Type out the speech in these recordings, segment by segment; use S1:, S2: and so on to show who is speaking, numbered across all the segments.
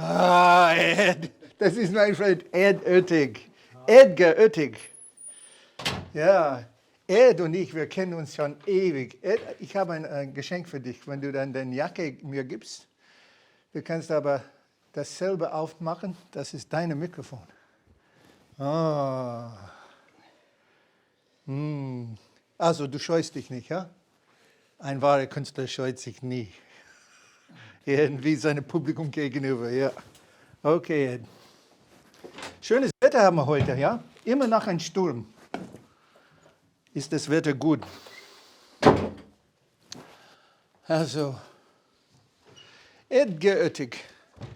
S1: Ah, Ed. Das ist mein Freund Ed Oettig. Edgar Oettig. Ja, Ed und ich, wir kennen uns schon ewig. Ed, ich habe ein Geschenk für dich, wenn du dann deine Jacke mir gibst. Du kannst aber dasselbe aufmachen. Das ist dein Mikrofon. Ah. Also, du scheust dich nicht, ja? Ein wahrer Künstler scheut sich nie. Irgendwie seinem Publikum gegenüber, ja. Okay, Ed. Schönes Wetter haben wir heute, ja? Immer nach einem Sturm ist das Wetter gut. Also, Edgar Oettig,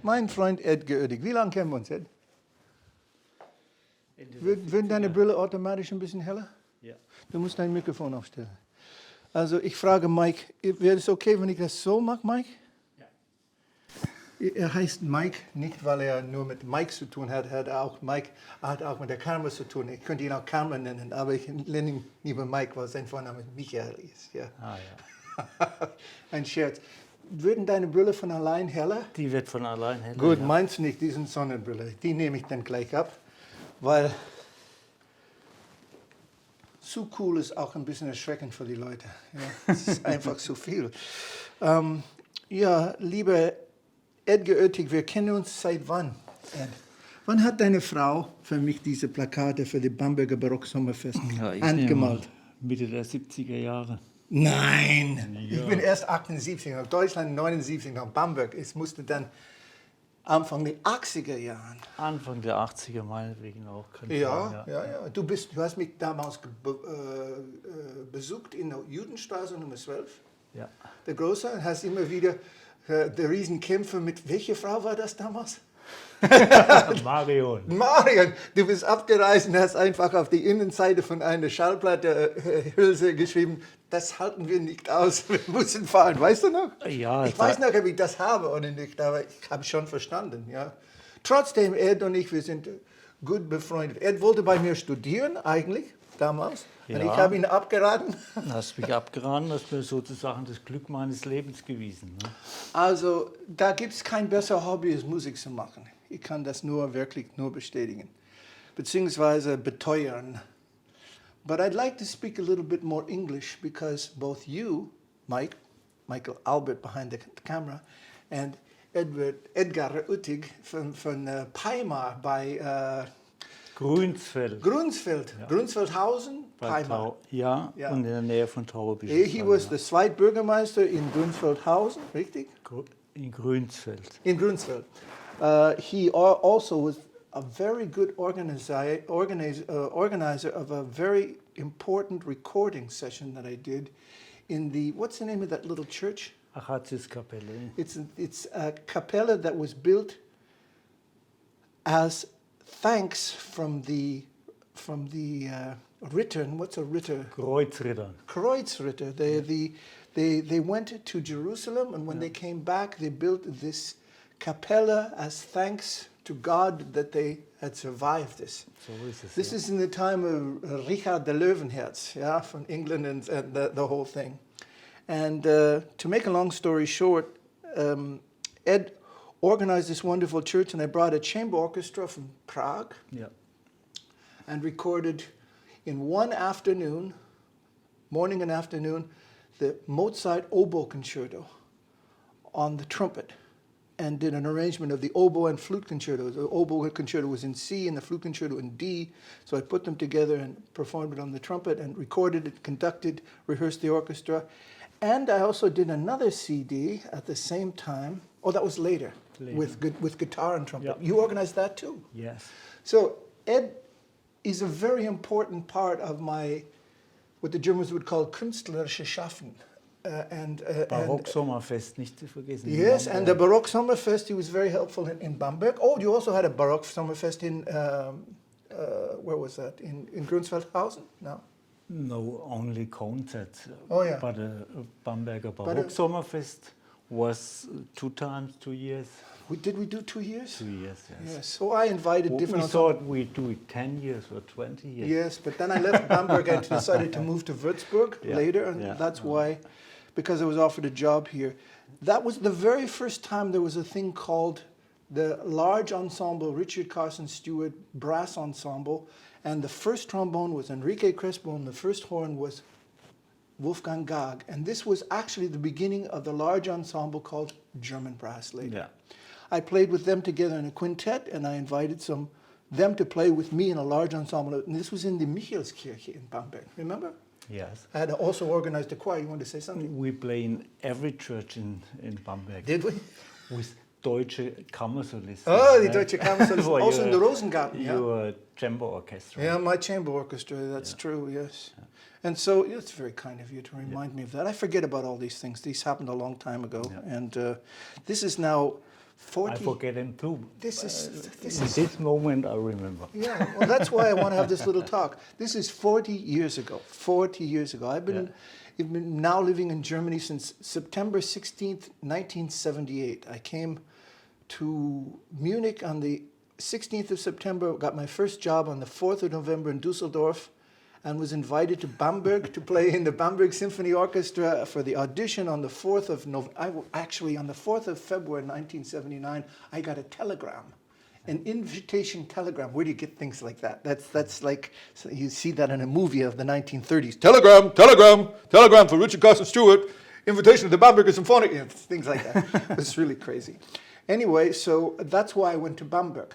S1: mein Freund Edgar Oettig. Wie lange kennen wir uns, Ed? Wird deine Brille automatisch ein bisschen heller?
S2: Ja.
S1: Du musst dein Mikrofon aufstellen. Also ich frage Mike, wäre es okay, wenn ich das so mache, Mike? Ja. Er heißt Mike, nicht weil er nur mit Mike zu tun hat, er hat auch mit der Carmen zu tun. Ich könnte ihn auch Carmen nennen, aber ich nenne ihn lieber Mike, weil sein Vorname Michael ist. Ja.
S2: Ah, ja.
S1: Ein Scherz. Würden deine Brille von allein heller?
S2: Die wird von allein heller.
S1: Gut,
S2: ja.
S1: meinst du nicht, die sind Sonnenbrille. Die nehme ich dann gleich ab, weil zu cool ist auch ein bisschen erschreckend für die Leute. Ja, es ist einfach zu viel. Ja, lieber Edgar Oettig, wir kennen uns seit wann? Ed? Wann hat deine Frau für mich diese Plakate für die Bamberger Barock-Sommerfest handgemalt?
S2: Mitte der 70er Jahre.
S1: Nein,
S2: Ja.
S1: ich bin erst 78, nach Deutschland 79, nach Bamberg. Es musste dann Anfang der 80er Jahren.
S2: Anfang der 80er meinetwegen auch. Kann
S1: Ja,
S2: sein,
S1: ja. Du hast mich damals besucht in der Judenstraße Nummer 12.
S2: Ja.
S1: Der Große, und hast immer wieder der Riesenkämpfer mit, welche Frau war das damals?
S2: Marion.
S1: Marion, du bist abgereist und hast einfach auf die Innenseite von einer Schallplatte-Hülse geschrieben, das halten wir nicht aus, wir müssen fahren. Weißt du noch?
S2: Ja.
S1: Ich weiß noch, ob ich das habe oder nicht, aber ich habe schon verstanden. Ja. Trotzdem, Ed und ich, wir sind gut befreundet. Ed wollte bei mir studieren eigentlich, damals.
S2: Ja.
S1: Und ich habe ihn abgeraten.
S2: Hast mich abgeraten, hast mir sozusagen das Glück meines Lebens gewiesen. Ne?
S1: Also, da gibt es kein besseres Hobby, als Musik zu machen. Ich kann das wirklich nur bestätigen, beziehungsweise beteuern. But I'd like to speak a little bit more English because both you, Michael Albert behind the camera, and Edgar Oettig von Peimar bei
S2: Grunsfeld.
S1: Ja. Grunsfeldhausen, Peimar.
S2: Ja,
S1: Ja.
S2: und in der Nähe von Tromba.
S1: He was the Zweitbürgermeister in Grunsfeldhausen, richtig?
S2: In Grunsfeld.
S1: In Grunsfeld. He also was a very good organizer of a very important recording session that I did in the, what's the name of that little church?
S2: RCS-Kapelle.
S1: It's a capella that was built as thanks from the Ritter. What's a Ritter?
S2: Kreuzritter.
S1: Kreuzritter. They went to Jerusalem, and when they came back, they built this capella as thanks to God that they had survived this.
S2: So ist es.
S1: This is in the time of Richard de Löwenherz, yeah, from England and the whole thing. And to make a long story short, Ed organized this wonderful church, and I brought a chamber orchestra from Prague
S2: Ja.
S1: and recorded in one afternoon, morning and afternoon, the Mozart oboe concerto on the trumpet, and did an arrangement of the oboe and flute concerto. The oboe concerto was in C and the flute concerto in D, so I put them together and performed it on the trumpet and recorded it, conducted, rehearsed the orchestra. And I also did another CD at the same time. Oh, that was later. With guitar and trumpet.
S2: Yeah.
S1: You organized that too?
S2: Yes.
S1: So Ed is a very important part of my, what the Germans would call künstlerische Schaffen.
S2: Barock-Sommerfest, nicht zu vergessen.
S1: Yes, and the Baroque Sommerfest, he was very helpful in Bamberg. Oh, you also had a Baroque Sommerfest in, where was that? In Grunsfeldhausen? No.
S2: No, only concerts.
S1: Oh, yeah.
S2: But Bamberger Barock-Sommerfest was 2 times, 2 years.
S1: Did we do 2 years?
S2: 2 years, yes.
S1: Yes. So I invited different.
S2: We thought we'd do it 10 years or 20 years.
S1: Yes, but then I left Bamberg and decided to move to Würzburg later, and that's why, because I was offered a job here. That was the very first time there was a thing called the large ensemble, Richard Carson Steuart brass ensemble, and the first trombone was Enrique Crespo, and the first horn was Wolfgang Gag. And this was actually the beginning of the large ensemble called German Brass later.
S2: Yeah.
S1: I played with them together in a quintet, and I invited them to play with me in a large ensemble. And this was in the Michaelskirche in Bamberg, remember?
S2: Yes.
S1: I had also organized a choir. You want to say something?
S2: We play in every church in Bamberg.
S1: Did we?
S2: With Deutsche Kammersolisten.
S1: Oh, the Deutsche Kammersolisten.
S2: For
S1: Also in the Rosengarten. Yeah.
S2: Your chamber orchestra.
S1: Yeah, my chamber orchestra. That's true. Yes. Yeah. And so it's very kind of you to remind me of that. I forget about all these things. These happened a long time ago, and this is now 40.
S2: I forget them too.
S1: This is
S2: this moment I remember.
S1: Yeah, well, that's why I want to have this little talk. This is 40 years ago. 40 years ago. I've been now living in Germany since September 16th, 1978. I came to Munich on the 16th of September, got my first job on the 4th of November in Dusseldorf, and was invited to Bamberg to play in the Bamberg Symphony Orchestra for the audition on the 4th of November. Actually, on the 4th of February 1979, I got a telegram, an invitation telegram. Where do you get things like that? That's like, so you see that in a movie of the 1930s. Telegram for Richard Carson Steuart, invitation to the Bamberg Symphony, things like that. It's really crazy. Anyway, so that's why I went to Bamberg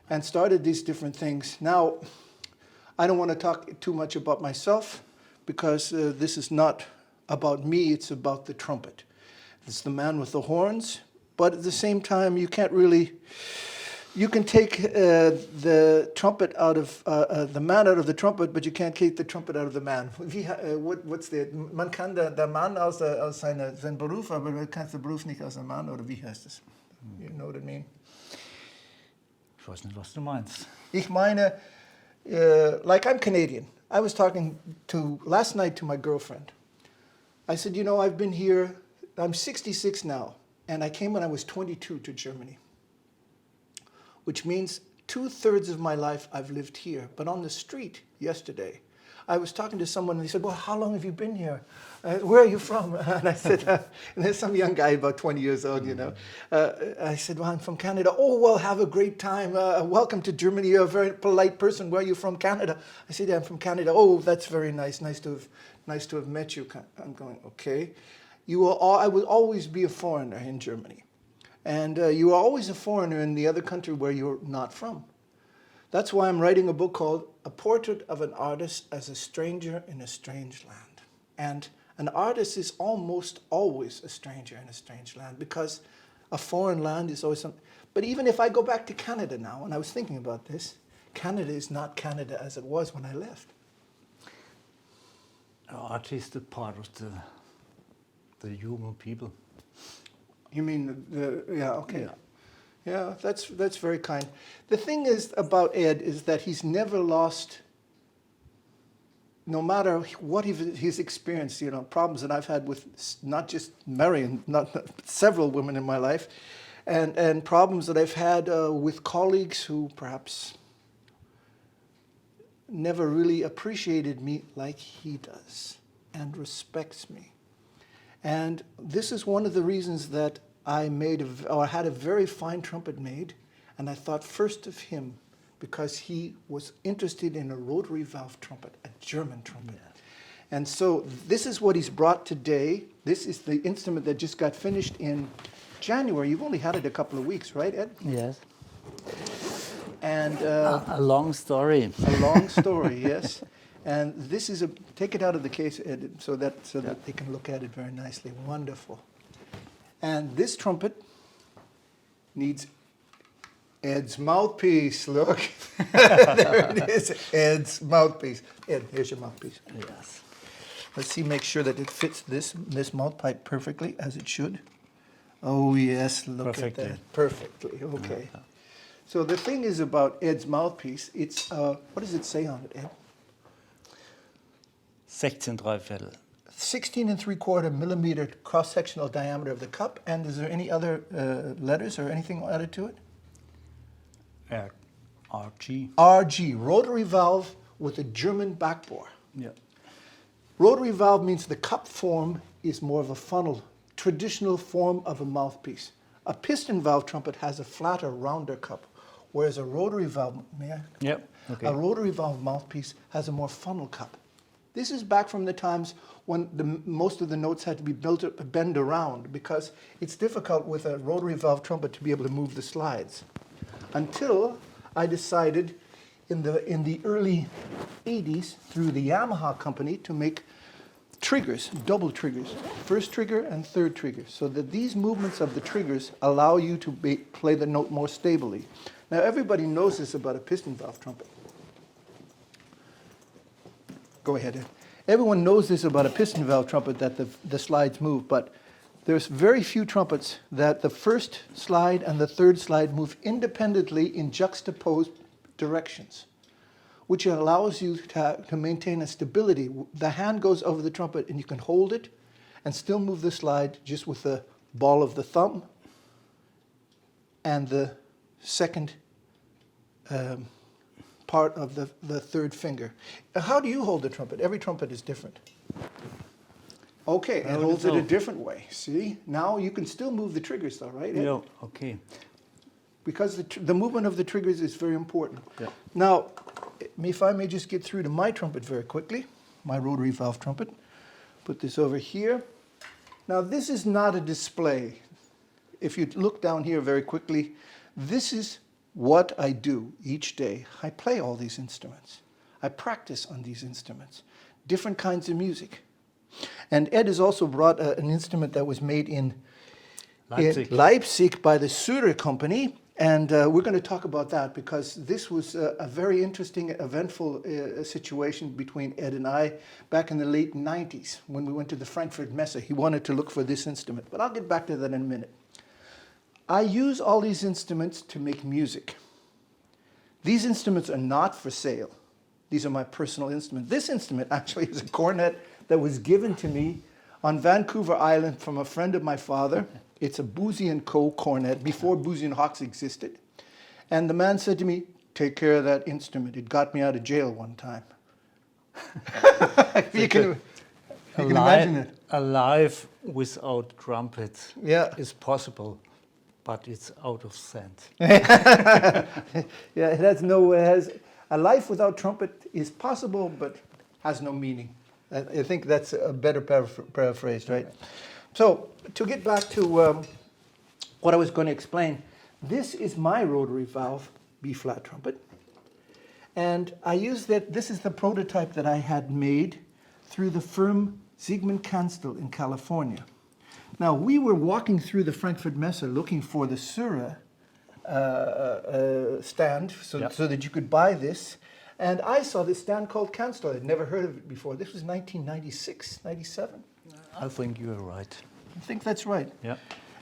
S1: and started these different things. Now, I don't want to talk too much about myself because this is not about me, it's about the trumpet. It's the man with the horns, but at the same time, you can't really, you can take the trumpet out of, the man out of the trumpet, but you can't take the trumpet out of the man. What's the, man kann der Mann aus seinem Beruf, aber man kann den Beruf nicht aus dem Mann, oder wie heißt es? You know what I mean?
S2: Ich weiß nicht, was du meinst.
S1: Ich meine, like I'm Canadian. I was talking last night to my girlfriend. I said, you know, I've been here, I'm 66 now, and I came when I was 22 to Germany, which means 2/3 of my life I've lived here. But on the street yesterday, I was talking to someone, and they said, well, how long have you been here? Where are you from? And I said, and there's some young guy about 20 years old, you know. I said, well, I'm from Canada. Oh, well, have a great time. Welcome to Germany. You're a very polite person. Where are you from? Canada. I said, yeah, I'm from Canada. Oh, that's very nice. Nice to have met you. I'm going, okay. I will always be a foreigner in Germany. And you are always a foreigner in the other country where you're not from. That's why I'm writing a book called A Portrait of an Artist as a Stranger in a Strange Land. And an artist is almost always a stranger in a strange land because a foreign land is always something. But even if I go back to Canada now, and I was thinking about this, Canada is not Canada as it was when I left.
S2: Art is the part of the human people.
S1: You mean, yeah, okay. Yeah. Yeah, that's very kind. The thing is about Ed is that he's never lost, no matter what he's experienced, you know, problems that I've had with not just Marion, not several women in my life, and problems that I've had with colleagues who perhaps never really appreciated me like he does and respects me. And this is one of the reasons that I had a very fine trumpet made, and I thought first of him because he was interested in a rotary valve trumpet, a German trumpet. Yeah. And so this is what he's brought today. This is the instrument that just got finished in January. You've only had it a couple of weeks, right, Ed?
S2: Yes.
S1: And
S2: a long story.
S1: A long story, yes. And this is take it out of the case, Ed, so that they can look at it very nicely. Wonderful. And this trumpet needs Ed's mouthpiece. Look, there it is, Ed's mouthpiece. Ed, here's your mouthpiece.
S2: Yes.
S1: Let's see, make sure that it fits this mouthpipe perfectly, as it should. Oh yes, look
S2: Perfectly.
S1: at that. Perfectly, okay. So the thing is about Ed's mouthpiece, it's, what does it say on it, Ed?
S2: 16 3/4.
S1: 16 3/4 millimeter cross-sectional diameter of the cup, and is there any other letters or anything added to it?
S2: RG.
S1: RG, rotary valve with a German backbore.
S2: Yeah.
S1: Rotary valve means the cup form is more of a funnel, traditional form of a mouthpiece. A piston valve trumpet has a flatter, rounder cup, whereas a rotary valve,
S2: Yep. Okay.
S1: a rotary valve mouthpiece has a more funnel cup. This is back from the times when most of the notes had to be bent around, because it's difficult with a rotary valve trumpet to be able to move the slides. Until I decided in the early 80s through the Yamaha company to make triggers, double triggers, first trigger and third trigger, so that these movements of the triggers allow you to play the note more stably. Now everybody knows this about a piston valve trumpet. Go ahead, Ed. Everyone knows this about a piston valve trumpet, that the slides move, but there's very few trumpets that the first slide and the third slide move independently in juxtaposed directions, which allows you to maintain a stability. The hand goes over the trumpet and you can hold it and still move the slide just with the ball of the thumb and the second part of the third finger. How do you hold the trumpet? Every trumpet is different. Okay, it holds it a different way. See? Now you can still move the triggers though, right?
S2: Yeah, okay.
S1: Because the movement of the triggers is very important.
S2: Yeah.
S1: Now, if I may just get through to my trumpet very quickly, my rotary valve trumpet. Put this over here. Now, this is not a display. If you look down here very quickly, this is what I do each day. I play all these instruments. I practice on these instruments, different kinds of music. And Ed has also brought an instrument that was made in Leipzig by the Steuart company. And we're going to talk about that, because this was a very interesting, eventful situation between Ed and I back in the late 90s when we went to the Frankfurt Messe. He wanted to look for this instrument, but I'll get back to that in a minute. I use all these instruments to make music. These instruments are not for sale. These are my personal instruments. This instrument actually is a cornet that was given to me on Vancouver Island from a friend of my father. It's a Boozy & Co. cornet, before Boozy & Hawkes existed. And the man said to me, take care of that instrument. It got me out of jail one time. you can imagine it.
S2: A life without trumpets is possible, but it's out of sense.
S1: Yeah, a life without trumpet is possible, but has no meaning. I think that's a better paraphrase, right? So, to get back to what I was going to explain, this is my rotary valve B-flat trumpet. And I use that, this is the prototype that I had made through the firm Siegmund Kanstel in California. Now, we were walking through the Frankfurt Messe looking for the Sura stand so that you could buy this. And I saw this stand called Kanstel. I'd never heard of it before. This was 1996, 97.
S2: I think you're right.
S1: I think that's right.
S2: Yeah.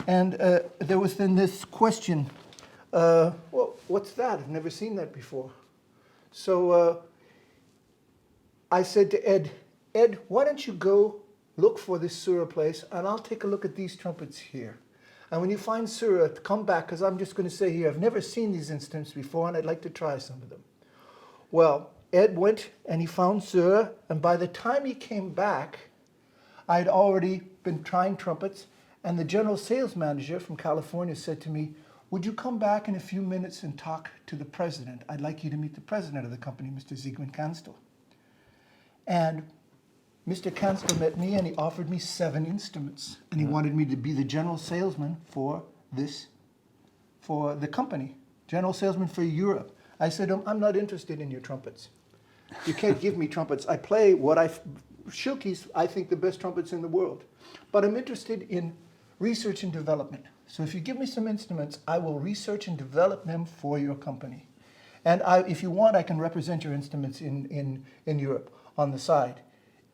S1: And there was then this question, well, what's that? I've never seen that before. So I said to Ed, why don't you go look for this Sura place, and I'll take a look at these trumpets here. And when you find Sura, come back, because I'm just going to say here, I've never seen these instruments before, and I'd like to try some of them. Well, Ed went and he found Sura, and by the time he came back, I'd already been trying trumpets, and the general sales manager from California said to me, would you come back in a few minutes and talk to the president? I'd like you to meet the president of the company, Mr. Siegmund Kanstel. And Mr. Kanstel met me, and he offered me 7 instruments, and he wanted me to be the general salesman for the company, general salesman for Europe. I said, I'm not interested in your trumpets. You can't give me trumpets. I play Schilke's, I think, the best trumpets in the world. But I'm interested in research and development. So if you give me some instruments, I will research and develop them for your company. And if you want, I can represent your instruments in Europe on the side,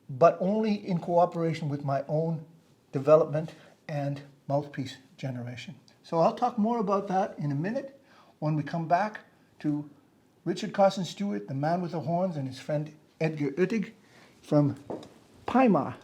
S1: but only in cooperation with my own development and mouthpiece generation. So I'll talk more about that in a minute when we come back to Richard Carson Steuart, the man with the horns, and his friend Edgar Uttig from Weimar.